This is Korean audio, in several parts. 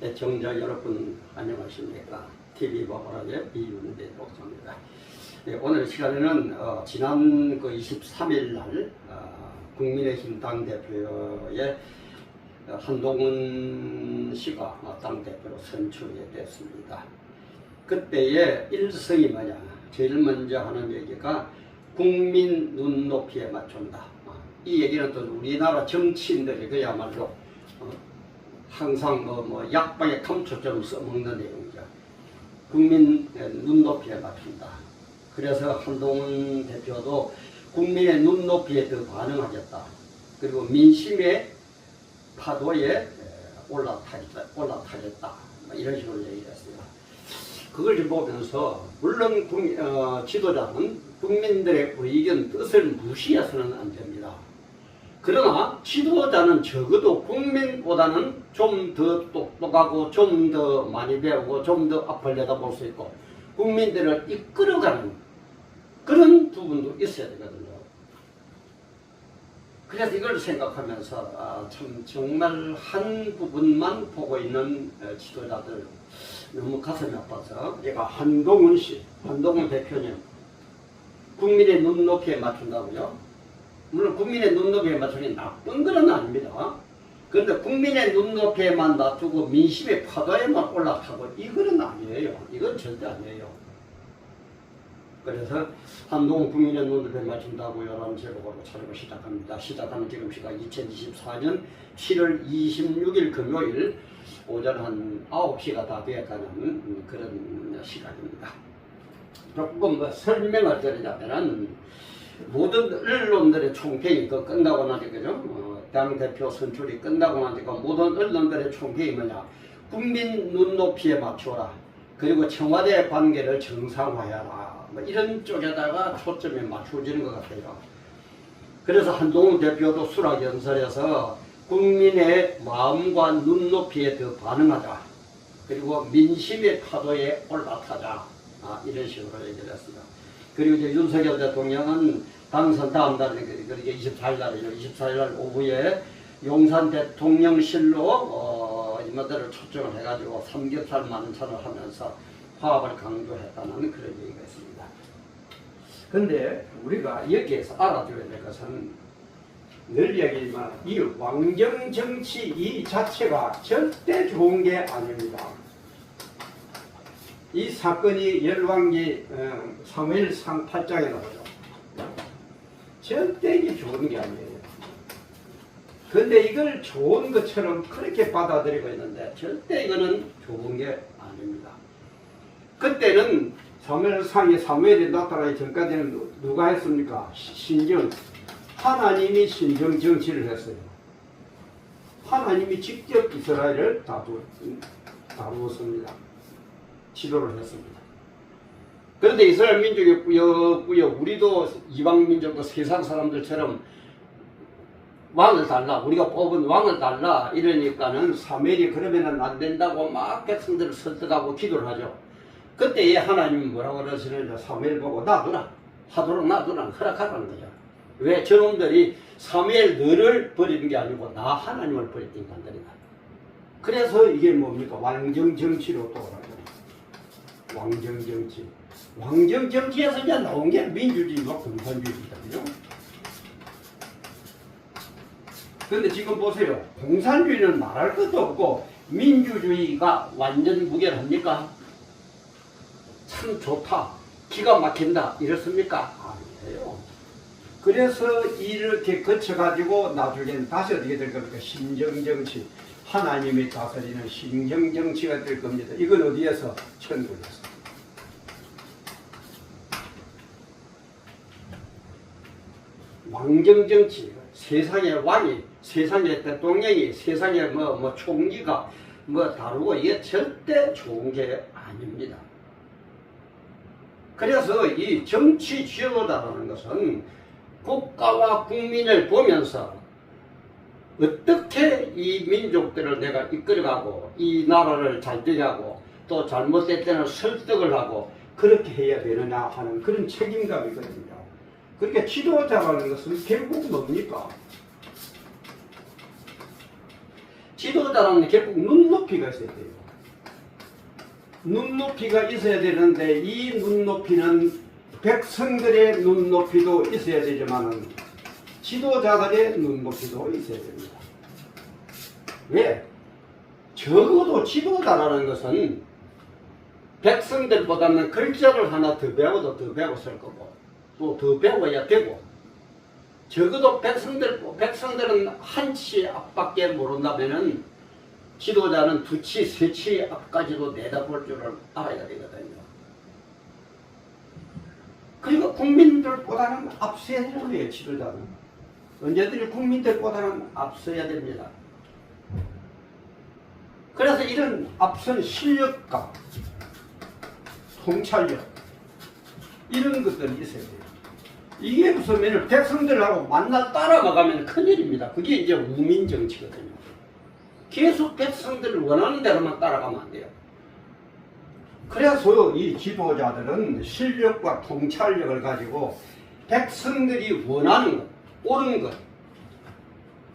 애청자 여러분 안녕하십니까? TV 바보라의 이윤대 독자입니다. 오늘 시간에는 지난 23일 날 국민의힘 당대표의 한동훈 씨가 당대표로 선출이 됐습니다. 그때의 일성이 뭐냐? 제일 먼저 하는 얘기가 국민 눈높이에 맞춘다. 이 얘기는 또 우리나라 정치인들이 그야말로 항상 약방에 감초처럼 써먹는 내용이죠. 국민 눈높이에 맞춘다. 그래서 한동훈 대표도 국민의 눈높이에 더 반응하겠다. 그리고 민심의 파도에 올라타겠다. 이런 식으로 얘기를 했습니다. 그걸 좀 보면서 물론 지도자는 국민들의 의견 뜻을 무시해서는 안 됩니다. 그러나 지도자는 적어도 국민보다는 좀 더 똑똑하고 좀 더 많이 배우고 좀 더 앞을 내다볼 수 있고 국민들을 이끌어가는 그런 부분도 있어야 되거든요. 그래서 이걸 생각하면서 정말 한 부분만 보고 있는 지도자들 너무 가슴이 아파서 제가 한동훈 대표님 국민의 눈높이에 맞춘다고요? 물론 국민의 눈높이에 맞추는 나쁜 건 아닙니다. 그런데 국민의 눈높이에만 놔두고 민심의 파도에만 올라타고 이거는 아니에요. 이건 절대 아니에요. 그래서 한동훈 국민의 눈높이에 맞춘다고요 라는 제목으로 촬영을 시작합니다. 시작하는 지금 시각 2024년 7월 26일 금요일 오전 한 9시가 다 되어가는 그런 시각입니다. 조금 설명을 드리자면은 모든 언론들의 총평이 끝나고 나니까 당대표 선출이 끝나고 나니까 모든 언론들의 총평이 뭐냐? 국민 눈높이에 맞춰라. 그리고 청와대 관계를 정상화해라. 이런 쪽에다가 초점이 맞춰지는 것 같아요. 그래서 한동훈 대표도 수락연설에서 국민의 마음과 눈높이에 더 반응하자. 그리고 민심의 파도에 올라타자. 이런 식으로 얘기를 했습니다. 그리고 이제 윤석열 대통령은 당선 다음 달에, 그러니까 24일 날이죠. 24일 날 오후에 용산 대통령실로 이모들을 초청을 해가지고 삼겹살 만찬을 하면서 화합을 강조했다는 그런 얘기가 있습니다. 근데 우리가 여기에서 알아둬야 될 것은 늘 얘기지만 이 왕정 정치 이 자체가 절대 좋은 게 아닙니다. 이 사건이 열왕기 사무엘상 8장에 나오죠. 절대 이게 좋은 게 아니에요. 그런데 이걸 좋은 것처럼 그렇게 받아들이고 있는데 절대 이거는 좋은 게 아닙니다. 그때는 사무엘상에 사무엘이 나타나기 전까지는 누가 했습니까? 하나님이 신정 정치를 했어요. 하나님이 직접 이스라엘을 다루었습니다. 지도를 했습니다. 그런데 이스라엘 민족이 꾸역꾸역 우리도 이방 민족도 세상 사람들처럼 왕을 달라, 우리가 뽑은 왕을 달라 이러니까는 사무엘이 그러면은 안 된다고 막 백성들을 설득하고 기도를 하죠. 그때 하나님은 뭐라고 그러시는지 사무엘 보고 놔두라, 하도록 놔두라, 허락하라는 거죠. 왜? 저놈들이 사무엘 너를 버리는 게 아니고 나 하나님을 버리니까 안 된다. 그래서 이게 뭡니까? 왕정 정치로 돌아가죠. 왕정 정치. 왕정 정치에서 이제 나온 게 민주주의와 공산주의거든요. 그런데 지금 보세요. 공산주의는 말할 것도 없고 민주주의가 완전 무결합니까? 참 좋다. 기가 막힌다. 이렇습니까? 아니에요. 그래서 이렇게 거쳐가지고 나중에는 다시 어떻게 될 겁니까? 신정정치. 하나님이 다스리는 신정정치가 될 겁니다. 이건 어디에서? 천국에서. 왕정정치, 세상의 왕이, 세상의 대통령이, 세상의 총리가 다루고 이게 절대 좋은 게 아닙니다. 그래서 이 정치 지도자라는 것은 국가와 국민을 보면서 어떻게 이 민족들을 내가 이끌어가고 이 나라를 잘 되게 하고 또 잘못될 때는 설득을 하고 그렇게 해야 되느냐 하는 그런 책임감이거든요. 그러니까 지도자라는 것은 결국 뭡니까? 지도자라는 게 결국 눈높이가 있어야 돼요. 눈높이가 있어야 되는데 이 눈높이는 백성들의 눈높이도 있어야 되지만 지도자들의 눈높이도 있어야 됩니다. 왜? 적어도 지도자라는 것은 백성들보다는 글자를 하나 더 배워도 더 배웠을 거고 또 더 배워야 되고 적어도 백성들은 한치 앞밖에 모른다면은 지도자는 두치, 세치 앞까지도 내다볼 줄을 알아야 되거든요. 그리고 국민들보다는 앞서야 되는 거예요, 지도자는. 언제든지 국민들보다는 앞서야 됩니다. 그래서 이런 앞선 실력과 통찰력, 이런 것들이 있어야 돼요. 이게 없으면 백성들하고 만나 따라가면 큰일입니다. 그게 이제 우민정치거든요. 계속 백성들을 원하는 대로만 따라가면 안 돼요. 그래서 이 지도자들은 실력과 통찰력을 가지고 백성들이 원하는 것, 옳은 것,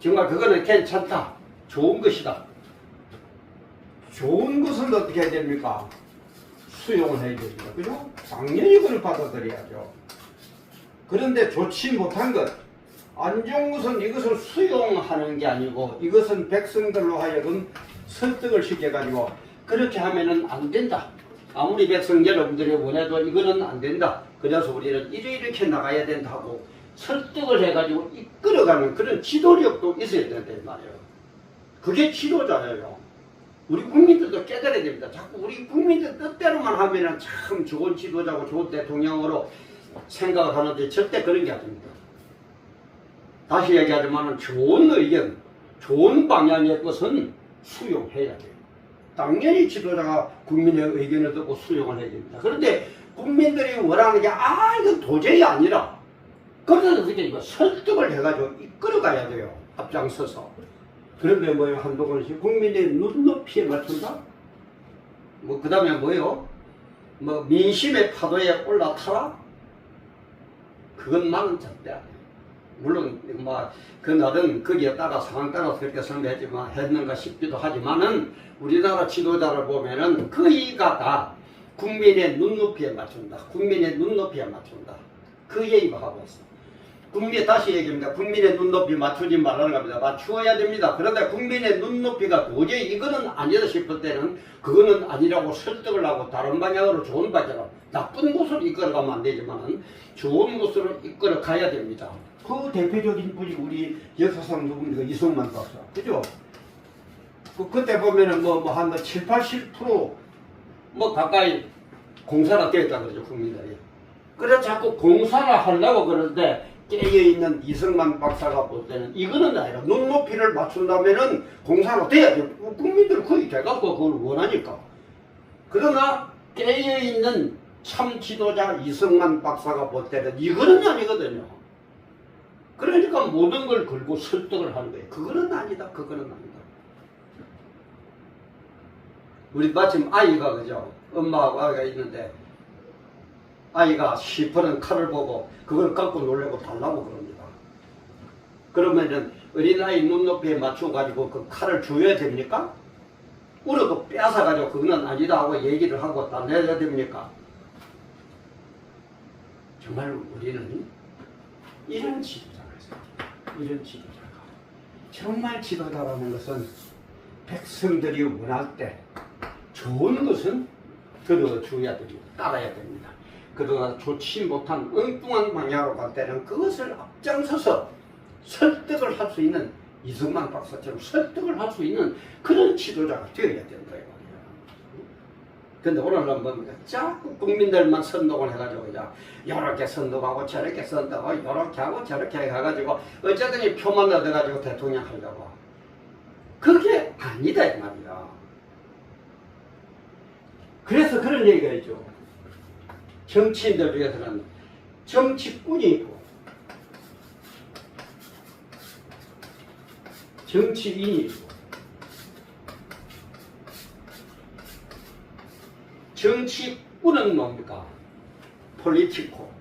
정말 그거는 괜찮다, 좋은 것이다. 좋은 것은 어떻게 해야 됩니까? 수용을 해야 됩니다. 그죠? 당연히 그걸 받아들여야죠. 그런데 좋지 못한 것, 안 좋은 것은 이것을 수용하는 게 아니고 이것은 백성들로 하여금 설득을 시켜가지고 그렇게 하면은 안 된다. 아무리 백성 여러분들이 원해도 이거는 안 된다. 그래서 우리는 이렇게 나가야 된다고 설득을 해가지고 이끌어가는 그런 지도력도 있어야 된단 말이에요. 그게 지도자예요. 우리 국민들도 깨달아야 됩니다. 자꾸 우리 국민들 뜻대로만 하면은 참 좋은 지도자고 좋은 대통령으로 생각을 하는데 절대 그런 게 아닙니다. 다시 얘기하지만 좋은 의견, 좋은 방향의 것은 수용해야 돼요. 당연히 지도자가 국민의 의견을 듣고 수용을 해야 됩니다. 그런데 국민들이 원하는 게 이건 도저히 아니라 그래서 어떻게 설득을 해가지고 이끌어가야 돼요. 앞장서서. 그런데 뭐예요? 한동훈 씨 국민의 눈높이에 맞춘다? 뭐 그 다음에 뭐예요? 뭐 민심의 파도에 올라타라? 그것만은 절대 안 해요. 물론 뭐 그날은 거기에 따라 상황 따라서 그렇게 선배했지만 했는가 싶기도 하지만은 우리나라 지도자를 보면은 거의가 다 국민의 눈높이에 맞춘다. 국민의 눈높이에 맞춘다. 그 얘기만 하고 있어. 다시 얘기합니다. 국민의 눈높이 맞추지 말라는 겁니다. 맞추어야 됩니다. 그런데 국민의 눈높이가 도저히 이거는 아니다 싶을 때는 그거는 아니라고 설득을 하고 다른 방향으로 좋은 방향으로 나쁜 곳으로 이끌어가면 안 되지만 좋은 곳으로 이끌어 가야 됩니다. 그 대표적인 분이 우리 역사상 누굽니까? 이승만 박사. 그죠? 그때 보면은 한 7, 80% 가까이 공사가 되었다 그러죠, 국민들이. 그래서 자꾸 공사를 하려고 그러는데 깨어있는 이승만 박사가 볼 때는 이거는 아니라 눈높이를 맞춘다면은 공사가 돼야 돼요. 국민들 거의 돼갖고 그걸 원하니까. 그러나 깨어있는 참 지도자 이승만 박사가 볼 때는 이거는 아니거든요. 그러니까 모든 걸 걸고 설득을 하는 거예요. 그거는 아니다, 그거는 아니다. 우리 마침 아이가 그죠? 엄마하고 아이가 있는데 아이가 시퍼런 칼을 보고 그걸 갖고 놀려고 달라고 그럽니다. 그러면은 어린아이 눈높이에 맞춰가지고 그 칼을 줘야 됩니까? 울어도 뺏어가지고 그거는 아니다 하고 얘기를 하고 달래야 됩니까? 정말 우리는 이런 지도자가 있어요. 이런 지도자가. 정말 지도자라는 것은 백성들이 원할 때 좋은 것은 들어줘야 됩니다. 따라야 됩니다. 그러나 좋지 못한 엉뚱한 방향으로 갈 때는 그것을 앞장서서 설득을 할 수 있는 이승만 박사처럼 설득을 할 수 있는 그런 지도자가 되어야 된다 이 말이에요. 근데 오늘은 뭡니까? 자꾸 국민들만 선동을 해가지고 그냥 이렇게 선동하고 저렇게 선동하고 이렇게 하고 저렇게 해가지고 어쨌든 표만 얻어가지고 대통령 하려고. 그게 아니다 이 말이야. 그래서 그런 얘기가 있죠. 정치인들 중에서는 정치꾼이 있고 정치인이 있고 정치꾼은 뭡니까? 폴리티코.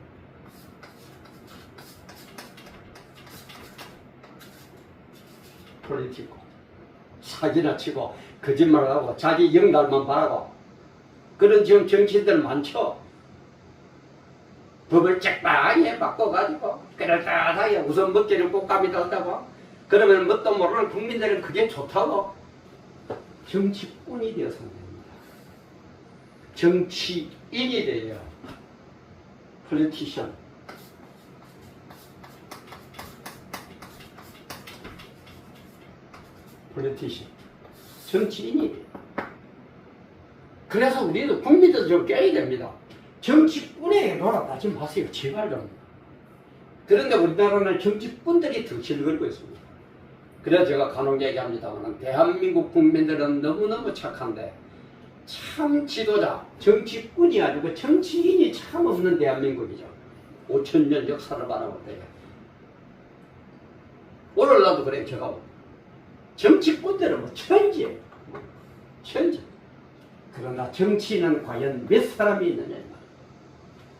사기나 치고 거짓말하고 자기 영달만 바라고 그런 지금 정치인들 많죠. 법을 쫙빡하게 바꿔가지고 그럴듯하게 우선 먹기는 꽃감이 떴다고 그러면 뭣도 모르는 국민들은 그게 좋다고 정치꾼이 되어서 됩니다. 정치인이 돼요. 폴리티션. 폴리티션. 정치인이 돼요. 그래서 우리도 국민들도 좀 깨야 됩니다. 정치꾼에게 돌아가지 마세요. 제발 좀. 그런데 우리나라는 정치꾼들이 덩치를 걸고 있습니다. 그래서 제가 간혹 얘기합니다만 대한민국 국민들은 너무너무 착한데 참 지도자, 정치꾼이 아니고 정치인이 참 없는 대한민국이죠. 5,000년 역사를 바라볼 때에. 오늘날도 그래요. 제가 정치꾼들은 뭐 천지예요. 천지. 그러나 정치인은 과연 몇 사람이 있느냐.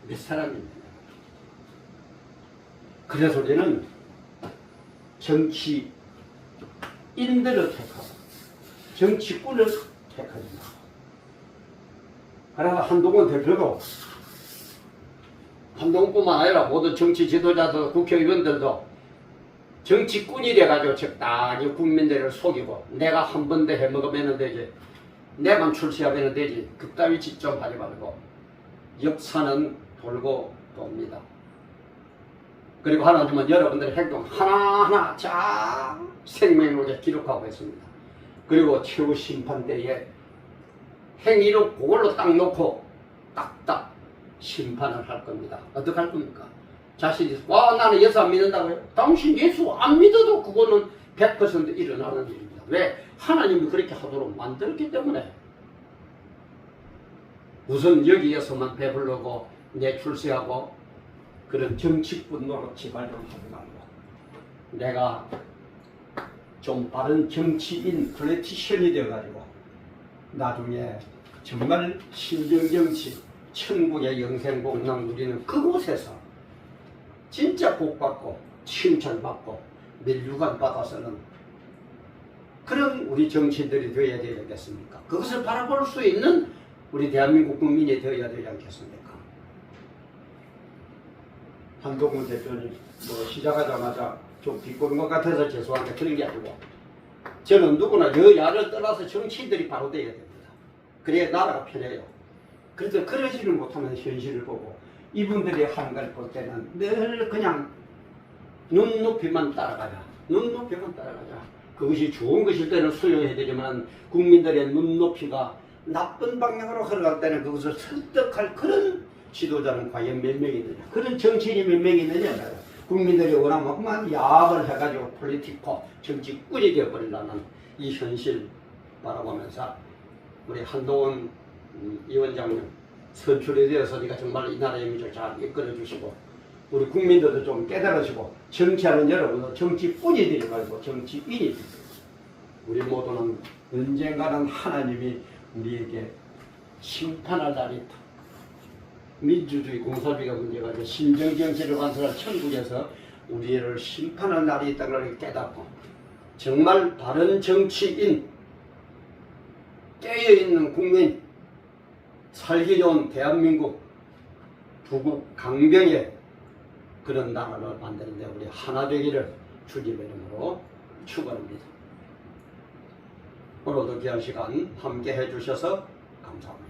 몇 사람이 있느냐. 그래서 우리는 정치인들을 택하고 정치꾼을 택하지 마. 그래서 한동훈 대표도 한동훈뿐만 아니라 모든 정치 지도자들, 국회의원들도 정치꾼이 돼가지고 적당히 국민들을 속이고 내가 한 번 더 해먹으면 되지 내만 출세하면 되지 그따위 짓 좀 하지 말고 역사는 돌고 돕니다. 그리고 하나님은 여러분들의 행동 하나하나 잘 생명록에 기록하고 있습니다. 그리고 최후 심판 때에 행위로 그걸로 딱 놓고 딱딱 심판을 할 겁니다. 어떻게 할 겁니까? 자신이 와 나는 예수 안 믿는다고요? 당신 예수 안 믿어도 그거는 100% 일어나는 일입니다. 왜? 하나님이 그렇게 하도록 만들었기 때문에. 우선 여기에서만 배불르고 내출세하고 그런 정치꾼 노릇 제발 좀 하지 말고 내가 좀 바른 정치인 폴리티션이 되어가지고 나중에 정말 신정정치 천국의 영생복락 누리는 그곳에서 진짜 복받고 칭찬받고 멸류관 받아서는 그런 우리 정치인들이 되어야 되지 않겠습니까? 그것을 바라볼 수 있는 우리 대한민국 국민이 되어야 되지 않겠습니까? 한동훈 대표님 뭐 시작하자마자 좀 비꼬는 것 같아서 죄송한데 그런 게 아니고 저는 누구나 여야를 떠나서 정치인들이 바로 되어야 됩니다. 그래야 나라가 편해요. 그래서 그러지를 못하는 현실을 보고 이분들이 하는 걸 볼 때는 늘 그냥 눈높이만 따라가자. 눈높이만 따라가자. 그것이 좋은 것일 때는 수용해야 되지만 국민들의 눈높이가 나쁜 방향으로 흘러갈 때는 그것을 설득할 그런 지도자는 과연 몇 명이 있느냐. 그런 정치인이 몇 명이 있느냐. 국민들이 원하면 야합을 해가지고 폴리티코 정치꾼이 되어버리려는 이 현실 바라보면서 우리 한동훈 위원장님 선출이 되어서 네가 정말 이 나라의 민족을 잘 이끌어 주시고 우리 국민들도 좀 깨달으시고 정치하는 여러분도 정치꾼이 되지 말고 정치인이 되세요. 우리 모두는 언젠가는 하나님이 우리에게 심판할 날이 있다. 민주주의 공산주의가 문제가 아니라 신정정치를 완성할 천국에서 우리를 심판할 날이 있다는 걸 깨닫고 정말 바른 정치인 깨어있는 국민 살기 좋은 대한민국 부국 강병의 그런 나라를 만드는데 우리 하나 되기를 주님의 이름으로 축원합니다. 오늘도 귀한 시간 함께 해주셔서 감사합니다.